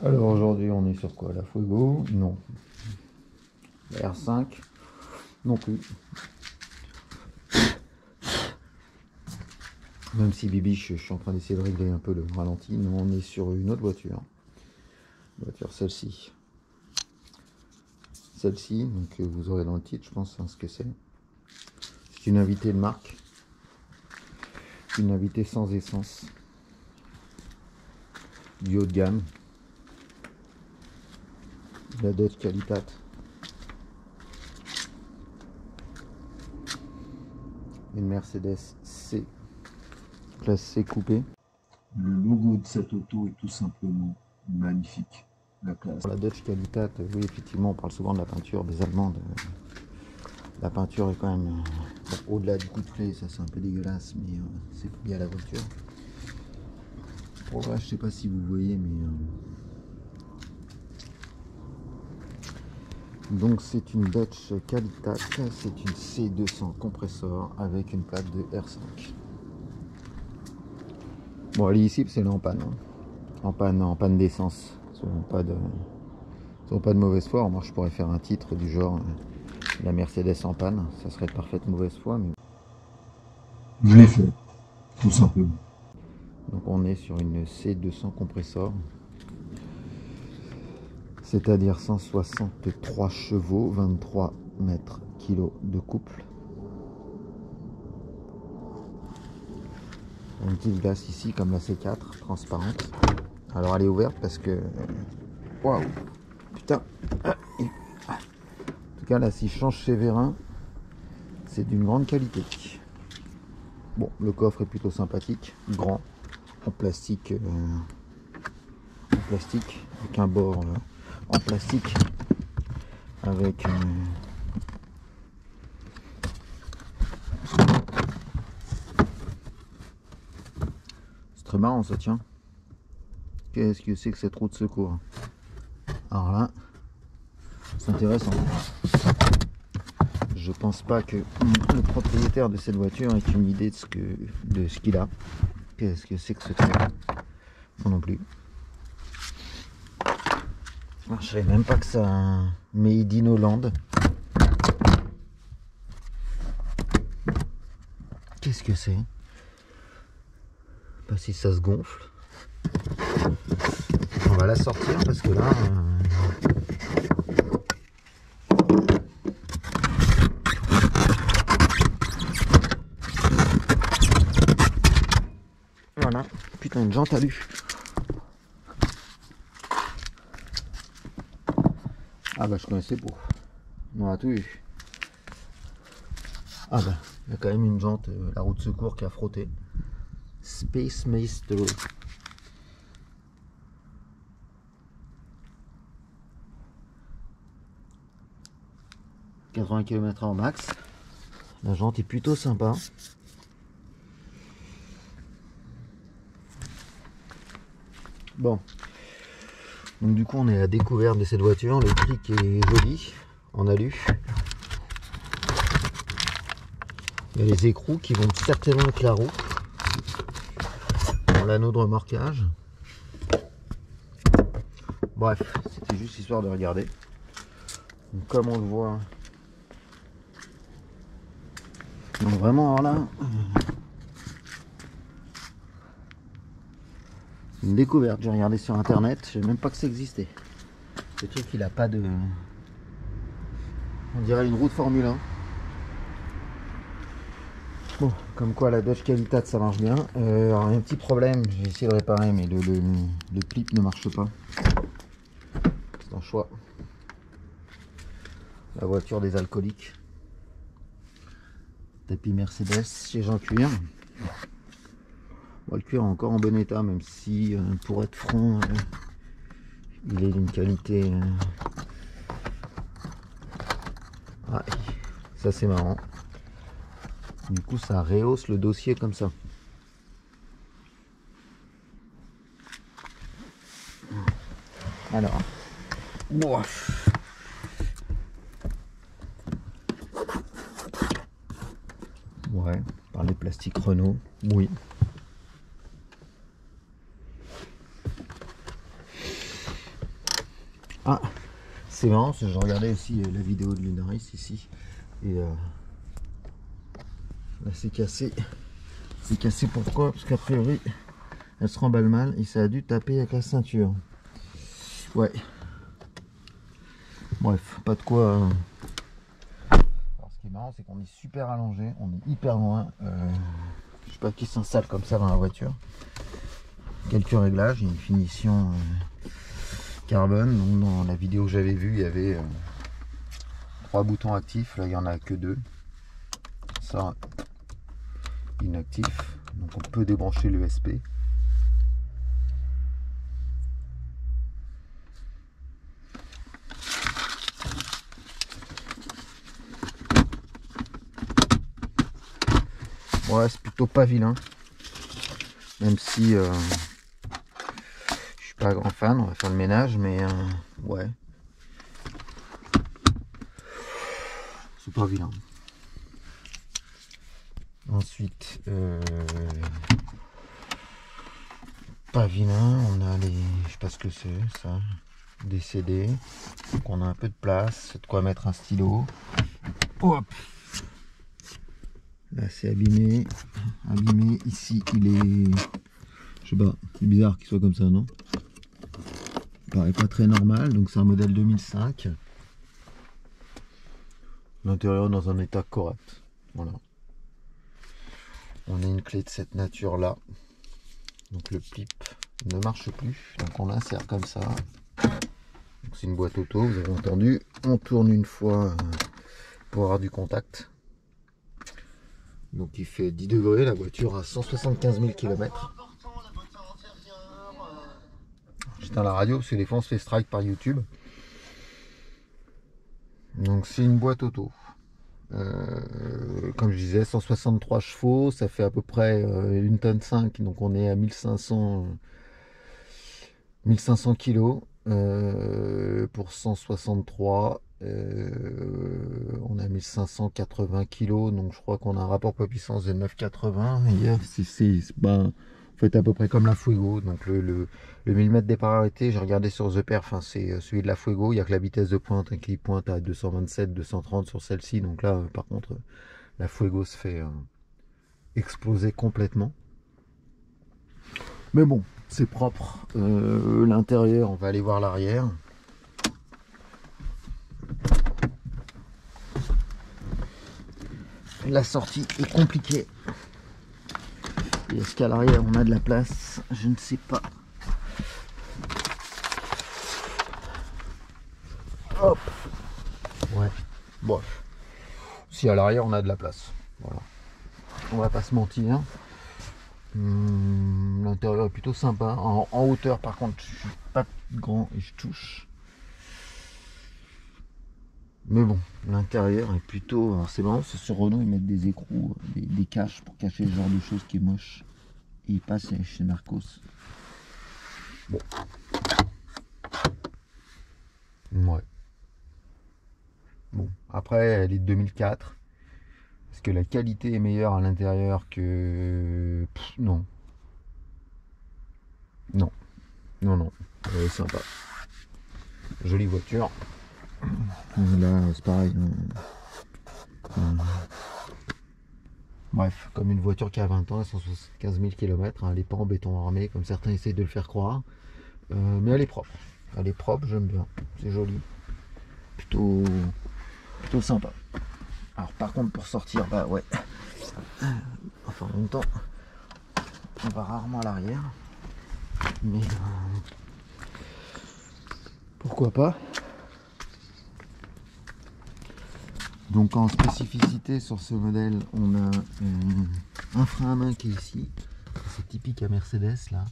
Alors aujourd'hui on est sur quoi? La Fuego? Non. La R5? Non plus. Même si Bibiche, je suis en train d'essayer de régler un peu le ralenti, nous on est sur une autre voiture. Voiture celle-ci. Celle-ci, donc vous aurez dans le titre, je pense, hein, ce que c'est. C'est une invitée de marque. Une invitée sans essence. Du haut de gamme. La Dodge Qualitat. Une Mercedes C. Classe C coupé. Le logo de cette auto est tout simplement magnifique. La classe. La Dodge Qualitat, oui, effectivement, on parle souvent de la peinture des Allemandes. La peinture est quand même, bon, au-delà du coup de clé, ça c'est un peu dégueulasse, mais c'est lié à la voiture. Bon, là, je sais pas si vous voyez, mais donc c'est une Dodge Qualitat, c'est une C200 compresseur avec une plaque de R5. Bon, elle est ici parce qu'elle est en panne, hein. En panne d'essence. Ils n'ont pas de mauvaise foi. Moi, je pourrais faire un titre du genre la Mercedes en panne. Ça serait de parfaite mauvaise foi, mais Je l'ai fait, tout simplement. donc on est sur une C200 compresseur, c'est-à-dire 163 chevaux, 23 mètres kg de couple. Une petite glace ici comme la C4 transparente. Alors elle est ouverte parce que waouh, putain. En tout cas là, si je change chez Vérin, c'est d'une grande qualité. Bon, le coffre est plutôt sympathique, grand, en plastique, avec un bord en plastique, avec c'est très marrant ça, tiens. Qu'est-ce que c'est que cette roue de secours? Alors là, c'est intéressant. Je pense pas que le propriétaire de cette voiture ait une idée de ce qu'il a. Qu'est-ce que c'est que ce truc? Moi non plus. Je savais même pas que ça made in Hollande. Qu'est-ce que c'est? Pas si ça se gonfle. On va la sortir parce que là voilà, putain, une jante à lu. Ah bah je connaissais pas. On a tout eu. Ah bah, il y a quand même une jante, la roue de secours qui a frotté. Space Maestro. « 80 km/h max. La jante est plutôt sympa. Bon. Donc du coup on est à la découverte de cette voiture. Le clic est joli en alu. Il y a les écrous qui vont certainement avec la roue. Dans l'anneau de remorquage. Bref, c'était juste histoire de regarder. Donc, comme on le voit. Donc vraiment alors là. Une découverte, j'ai regardé sur internet, je savais même pas que ça existait. Ce truc il a pas de. On dirait une roue de Formule 1. Bon, comme quoi la Dodge Qualitat ça marche bien. Alors, il y a un petit problème, j'ai essayé de réparer mais le clip ne marche pas. C'est un choix. La voiture des alcooliques. Tapis Mercedes chez Jean Cuir. Bon, le cuir est encore en bon état, même si pour être franc, il est d'une qualité. Ah, ça c'est marrant. Du coup, ça rehausse le dossier comme ça. Alors, bof. Ouais, par les plastiques Renault, oui. Ah, c'est marrant, parce que je regardais aussi la vidéo de Lunaris ici. Et là c'est cassé. C'est cassé pourquoi? Parce qu'a priori elle se remballe mal et ça a dû taper avec la ceinture. Ouais. Bref, pas de quoi. Alors ce qui est marrant, c'est qu'on est super allongé, on est hyper loin. Je sais pas qui s'installe comme ça dans la voiture. Quelques réglages, il y a une finition carbone. Donc dans la vidéo que j'avais vue, il y avait 3 boutons actifs. Là, il y en a que 2. Ça, inactif. Donc on peut débrancher l'USB. Ouais, c'est plutôt pas vilain. Même si je suis pas grand fan, on va faire le ménage, mais ouais. C'est pas vilain. Ensuite, pas vilain, on a les. Je sais pas ce que c'est ça. Des CD. Donc on a un peu de place, de quoi mettre un stylo. Hop! Là c'est abîmé. Abîmé. Ici il est. Je sais pas, c'est bizarre qu'il soit comme ça, non? Il paraît pas très normal, donc c'est un modèle 2005. L'intérieur dans un état correct. Voilà. On a une clé de cette nature là. Donc le clip ne marche plus. Donc on l'insère comme ça. C'est une boîte auto, vous avez entendu. On tourne une fois pour avoir du contact. Donc il fait 10 degrés, la voiture a 175 000 km. J'éteins la radio parce que des fois on se fait strike par YouTube. Donc c'est une boîte auto. Comme je disais, 163 chevaux, ça fait à peu près 1 tonne 5, donc on est à 1500 kg pour 163. On a 1580 kg, donc je crois qu'on a un rapport poids-puissance de 9,80. C'est en fait à peu près comme la Fuego. Donc le millimètre des polarités, j'ai regardé sur The Perf, hein, c'est celui de la Fuego. Il n'y a que la vitesse de pointe qui pointe à 227, 230 sur celle-ci. Donc là, par contre, la Fuego se fait exploser complètement. Mais bon, c'est propre. L'intérieur, on va aller voir l'arrière. La sortie est compliquée. Et est-ce qu'à l'arrière on a de la place? Je ne sais pas. Hop. Ouais. Bon. Si à l'arrière on a de la place. Voilà. On va pas se mentir. L'intérieur est plutôt sympa. En hauteur par contre, je suis pas grand et je touche. Mais bon, l'intérieur est plutôt. Alors c'est marrant, c'est sur Renault, ils mettent des écrous, des caches pour cacher ce genre de choses qui est moche. Et ils passent chez Narcos. Bon. Ouais. Bon, après, elle est de 2004. Est-ce que la qualité est meilleure à l'intérieur que. Non. Non. Non, non. Elle est sympa. Jolie voiture. Là, c'est pareil. Bref, comme une voiture qui a 20 ans, 175 000 km, elle n'est pas en béton armé, comme certains essayent de le faire croire. Mais elle est propre. Elle est propre, j'aime bien. C'est joli. Plutôt sympa. Alors par contre, pour sortir, bah ouais. Enfin, en même temps, on va rarement à l'arrière. Mais pourquoi pas. Donc en spécificité sur ce modèle, on a un frein à main qui est ici. C'est typique à Mercedes là.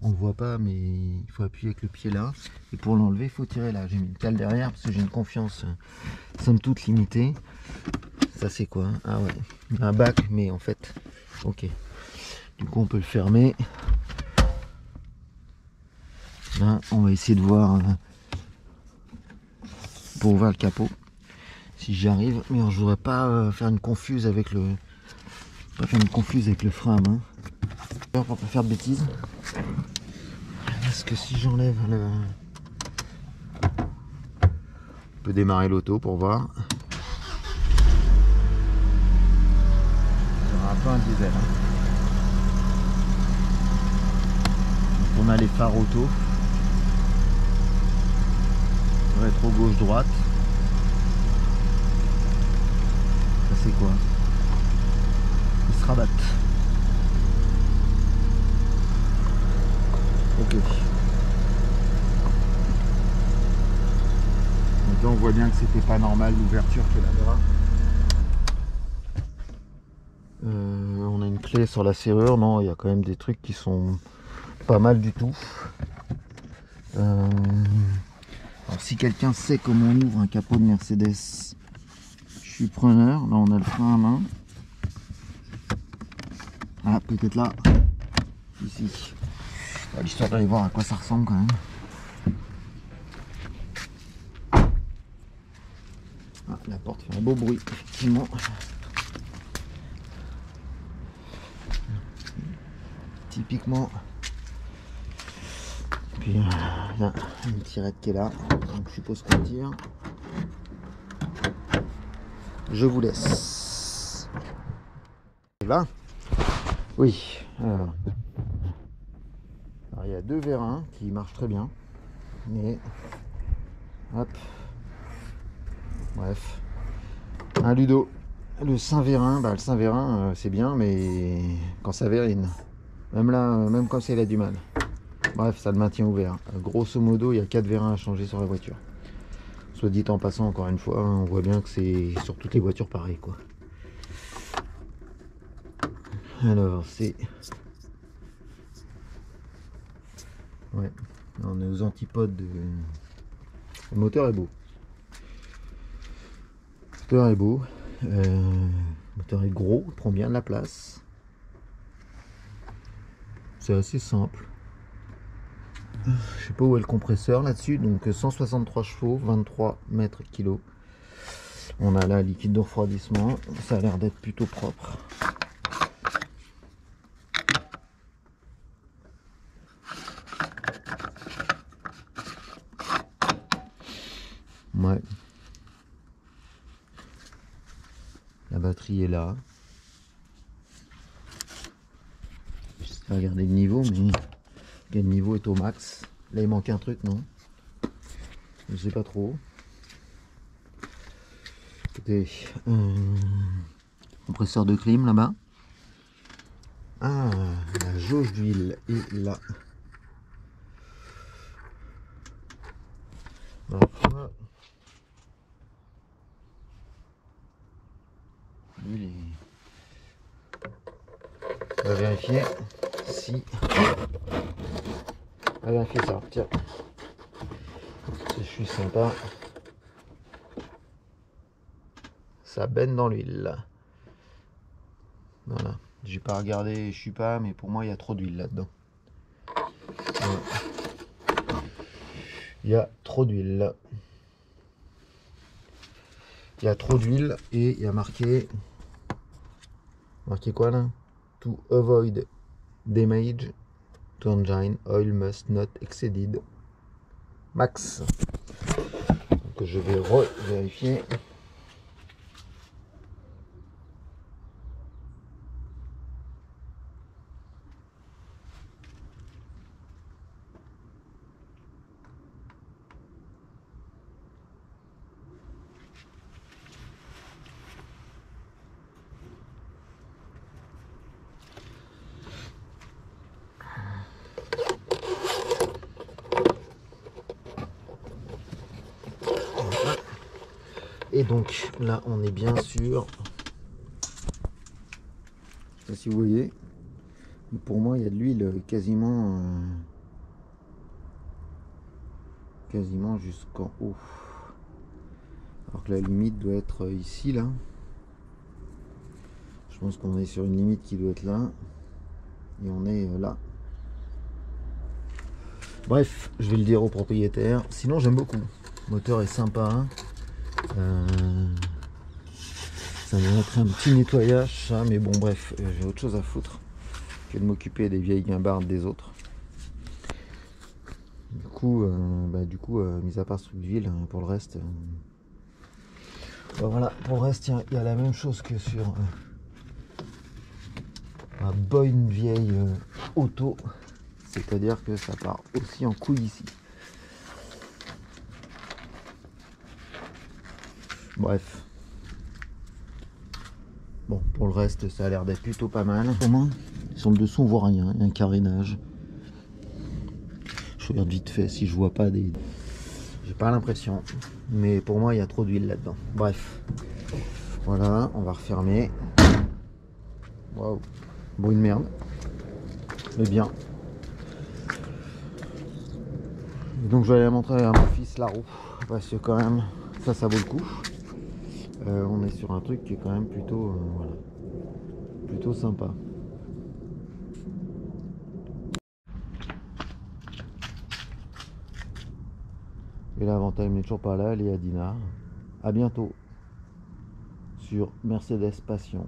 On le voit pas, mais il faut appuyer avec le pied là. Et pour l'enlever, il faut tirer là. J'ai mis une cale derrière parce que j'ai une confiance somme toute limitée. Ça c'est quoi? Ah ouais, un bac, mais en fait, ok. Du coup on peut le fermer. Là, on va essayer de voir pour ouvrir le capot. Si j'y arrive, mais je voudrais pas faire une confuse avec le frein à main pour pas faire de bêtises, parce que si j'enlève peut démarrer l'auto pour voir. C'est un peu un diesel. Hein. Donc on a les phares auto. Rétro gauche-droite. Ça c'est quoi? Ils se rabattent. Ok. Donc là on voit bien que c'était pas normal l'ouverture qui est là-bas. On a une clé sur la serrure. Non, il y a quand même des trucs qui sont pas mal du tout. Alors si quelqu'un sait comment on ouvre un capot de Mercedes, je suis preneur. Là on a le frein à main. Ah, peut-être là. Ici. L'histoire d'aller voir à quoi ça ressemble quand même. Ah, la porte fait un beau bruit, effectivement. Typiquement. Puis il y a une tirette qui est là. Donc je suppose qu'on tire. Je vous laisse. Et là, oui. Alors, il y a deux vérins qui marchent très bien. Mais hop. Bref. Un Ludo. Le Saint-Vérin, le Saint-Vérin c'est bien, mais quand ça vérine. Même là, même quand il a du mal. Bref, ça le maintient ouvert. Grosso modo, il y a 4 vérins à changer sur la voiture. Soit dit en passant, encore une fois, on voit bien que c'est sur toutes les voitures pareil, quoi. Alors, c'est... Ouais, on est aux antipodes de... Le moteur est beau. Le moteur est beau. Le moteur est gros, il prend bien de la place. C'est assez simple. Je sais pas où est le compresseur là-dessus. Donc 163 chevaux, 23 mètres kg. On a là liquide de refroidissement. Ça a l'air d'être plutôt propre. Ouais. La batterie est là. Je vais regarder le niveau, mais le niveau est au max. Là il manque un truc, non? Je sais pas trop. Écoutez, compresseur de clim là-bas. Ah, la jauge d'huile est là. Alors, l'huile est... On va vérifier si... On va vérifier ça, tiens. Si je suis sympa. Ça baigne dans l'huile. Voilà. J'ai pas regardé, je suis pas, mais pour moi il y a trop d'huile là-dedans. Voilà. Il y a trop d'huile. Il y a trop d'huile et il y a marqué quoi là? To avoid damage to engine, oil must not exceed max. Donc je vais revérifier. Et donc là on est bien sûr, je sais pas si vous voyez, mais pour moi il y a de l'huile quasiment jusqu'en haut, alors que la limite doit être ici là. Je pense qu'on est sur une limite qui doit être là et on est là. Bref, je vais le dire au propriétaire. Sinon j'aime beaucoup, le moteur est sympa. Ça mériterait un petit nettoyage ça, mais bon bref, j'ai autre chose à foutre que de m'occuper des vieilles guimbardes des autres. Du coup, mis à part ce truc d'huile, pour le reste, Bon, voilà, pour le reste, il y a la même chose que sur ma bonne vieille auto. C'est-à-dire que ça part aussi en couille ici. Bref. Bon, pour le reste, ça a l'air d'être plutôt pas mal. Au moins, sur le dessous, on voit rien. Il y a un carénage. Je regarde vite fait si je vois pas des... J'ai pas l'impression. Mais pour moi, il y a trop d'huile là-dedans. Bref. Voilà, on va refermer. Waouh. Bruit de merde. Mais bien. Et donc, je vais aller montrer à mon fils la roue. Parce que quand même, ça vaut le coup. On est sur un truc qui est quand même plutôt, voilà, plutôt sympa. Et la vente n'est toujours pas là, elle est à Dinard. À bientôt sur Mercedes Passion.